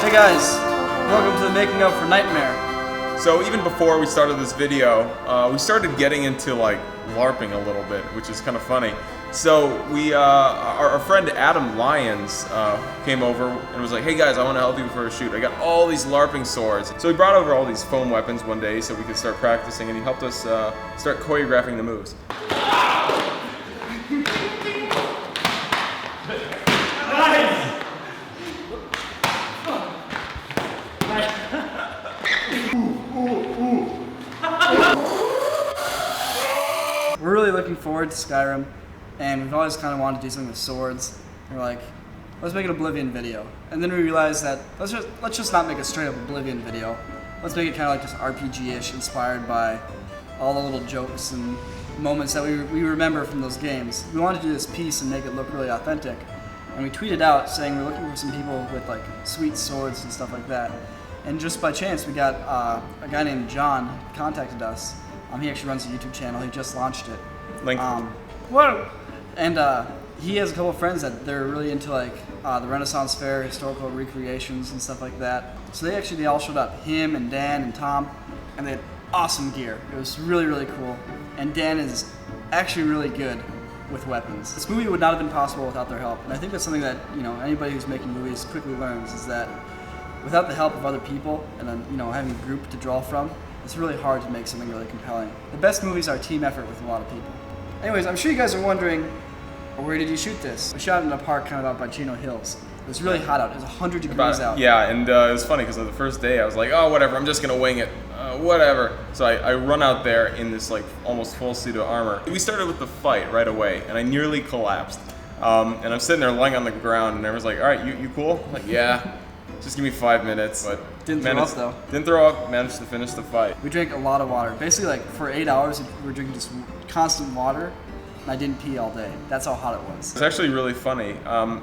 Hey guys, welcome to the making of for Knightmare. So even before we started this video, we started getting into like LARPing a little bit, which is kind of funny. So we, our friend Adam Lyons came over and was like, hey guys, I want to help you for a shoot. I got all these LARPing swords. So he brought over all these foam weapons one day so we could start practicing, and he helped us start choreographing the moves. We're really looking forward to Skyrim, and we've always kind of wanted to do something with swords. We're like, let's make an Oblivion video. And then we realized that let's just not make a straight up Oblivion video. Let's make it kind of like just RPG-ish, inspired by all the little jokes and moments that we remember from those games. We wanted to do this piece and make it look really authentic. And we tweeted out saying we're looking for some people with like sweet swords and stuff like that. And just by chance, we got a guy named John contacted us. He actually runs a YouTube channel. He just launched it. Link. Whoa! And he has a couple of friends that they're really into like the Renaissance Fair, historical recreations and stuff like that. So they all showed up. Him and Dan and Tom, and they had awesome gear. It was really, really cool. And Dan is actually really good with weapons. This movie would not have been possible without their help. And I think that's something that anybody who's making movies quickly learns, is that without the help of other people and then having a group to draw from, it's really hard to make something really compelling. The best movies are a team effort with a lot of people. Anyways, I'm sure you guys are wondering, where did you shoot this? We shot in a park kind of out by Chino Hills. It was really hot out. It was 100 degrees out. Yeah, and it was funny because on the first day I was like, oh, whatever, I'm just gonna wing it, whatever. So I run out there in this like almost full suit of armor. We started with the fight right away, and I nearly collapsed. And I'm sitting there lying on the ground, and everyone's like, all right, you cool? I'm like, yeah. Just give me 5 minutes. But didn't throw up though. Didn't throw up, managed to finish the fight. We drank a lot of water. Basically like for 8 hours we were drinking just constant water, and I didn't pee all day. That's how hot it was. It's actually really funny.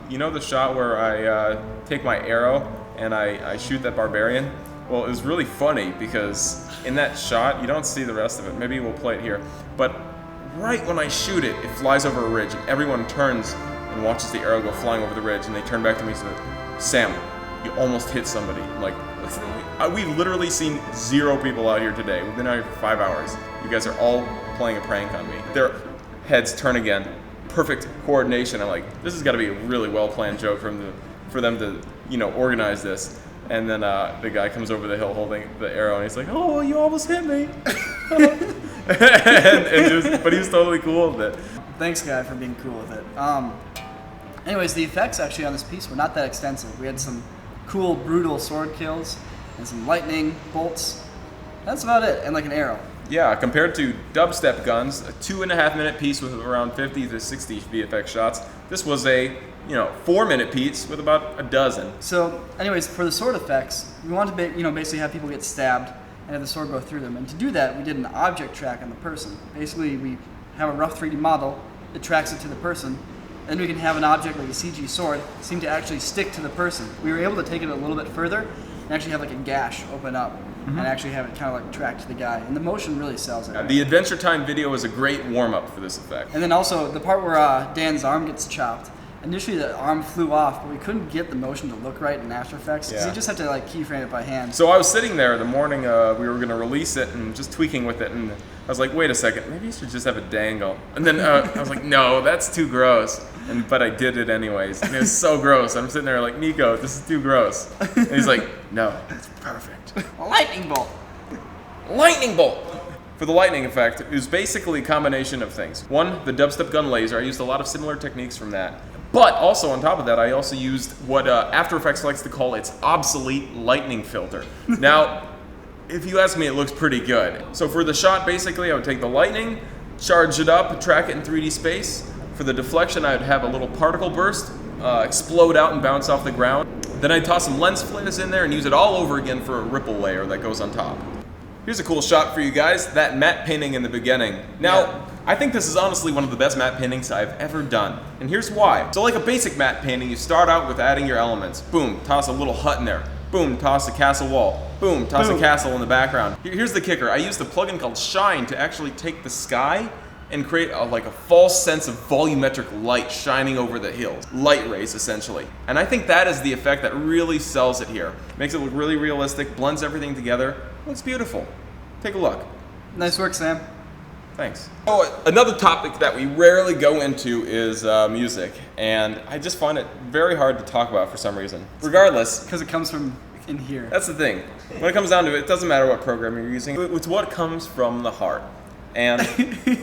You know the shot where I take my arrow and I shoot that barbarian? Well, it was really funny because in that shot, you don't see the rest of it. Maybe we'll play it here. But right when I shoot it, it flies over a ridge, and everyone turns and watches the arrow go flying over the ridge, and they turn back to me and say, Sam, you almost hit somebody. Like, we've literally seen 0 people out here today. We've been out here for 5 hours. You guys are all playing a prank on me. Their heads turn again. Perfect coordination. I'm like, this has got to be a really well-planned joke for them to, organize this. And then the guy comes over the hill holding the arrow, and he's like, oh, you almost hit me. But he was totally cool with it. Thanks, guy, for being cool with it. Anyways, the effects actually on this piece were not that extensive. We had some cool, brutal sword kills and some lightning bolts. That's about it, and like an arrow. Yeah, compared to dubstep guns, a 2.5-minute piece with around 50 to 60 VFX shots. This was a 4-minute piece with about a dozen. So, anyways, for the sword effects, we wanted to basically have people get stabbed and have the sword go through them. And to do that, we did an object track on the person. Basically, we have a rough 3D model that tracks it to the person. Then we can have an object like a CG sword seem to actually stick to the person. We were able to take it a little bit further and actually have like a gash open up and actually have it kind of like track to the guy. And the motion really sells it. The Adventure Time video was a great warm-up for this effect. And then also the part where Dan's arm gets chopped. Initially the arm flew off, but we couldn't get the motion to look right in After Effects because you just have to like keyframe it by hand. So I was sitting there the morning we were going to release it and just tweaking with it, and I was like, wait a second, maybe you should just have a dangle. And then I was like, no, that's too gross. But I did it anyways, and it was so gross. I'm sitting there like, Nico, this is too gross. And he's like, no, it's perfect. Lightning bolt. Lightning bolt! For the lightning effect, it was basically a combination of things. One, the dubstep gun laser. I used a lot of similar techniques from that. But also on top of that, I also used what After Effects likes to call its obsolete lightning filter. Now, if you ask me, it looks pretty good. So for the shot, basically, I would take the lightning, charge it up, track it in 3D space. For the deflection, I would have a little particle burst, explode out and bounce off the ground. Then I'd toss some lens flares in there and use it all over again for a ripple layer that goes on top. Here's a cool shot for you guys, that matte painting in the beginning. Now, I think this is honestly one of the best matte paintings I've ever done. And here's why. So like a basic matte painting, you start out with adding your elements. Boom, toss a little hut in there. Boom, toss a castle wall. Boom, toss a castle in the background. Here's the kicker. I used a plugin called Shine to actually take the sky and create like a false sense of volumetric light shining over the hills. Light rays, essentially. And I think that is the effect that really sells it here. Makes it look really realistic, blends everything together. Looks beautiful. Take a look. Nice work, Sam. Thanks. Oh, another topic that we rarely go into is music, and I just find it very hard to talk about for some reason. Regardless, Because it comes from in here. that's the thing. When it comes down to it, it doesn't matter what program you're using. It's what comes from the heart. And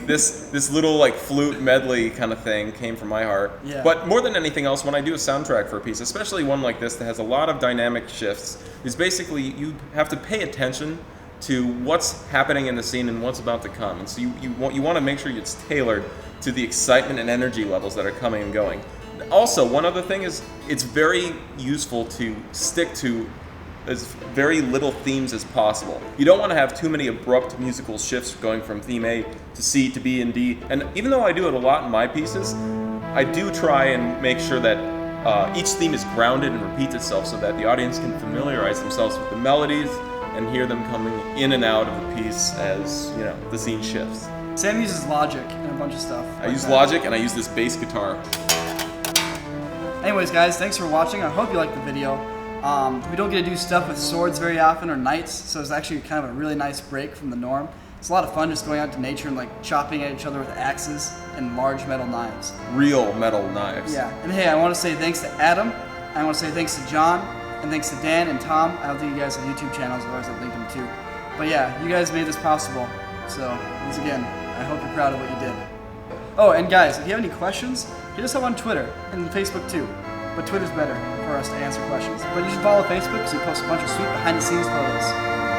this little like flute medley kind of thing came from my heart. Yeah. But more than anything else, when I do a soundtrack for a piece, especially one like this that has a lot of dynamic shifts, is basically you have to pay attention to what's happening in the scene and what's about to come. And so you want to make sure it's tailored to the excitement and energy levels that are coming and going. Also, one other thing is it's very useful to stick to as very little themes as possible. You don't want to have too many abrupt musical shifts going from theme A to C to B and D. And even though I do it a lot in my pieces, I do try and make sure that each theme is grounded and repeats itself so that the audience can familiarize themselves with the melodies and hear them coming in and out of the piece as, you know, the scene shifts. Sam uses Logic and a bunch of stuff. I use Logic and I use this bass guitar. Anyways, guys, thanks for watching. I hope you liked the video. We don't get to do stuff with swords very often or knights, so it's actually kind of a really nice break from the norm. It's a lot of fun just going out to nature and like chopping at each other with axes and large metal knives. Real metal knives. Yeah, and hey, I want to say thanks to Adam. I want to say thanks to John, and thanks to Dan and Tom. I don't think you guys have YouTube channels, otherwise I'd link them too. But yeah, you guys made this possible. So, once again, I hope you're proud of what you did. Oh, and guys, if you have any questions, hit us up on Twitter and Facebook too. But Twitter's better for us to answer questions. But you should follow Facebook because we post a bunch of sweet behind-the-scenes photos.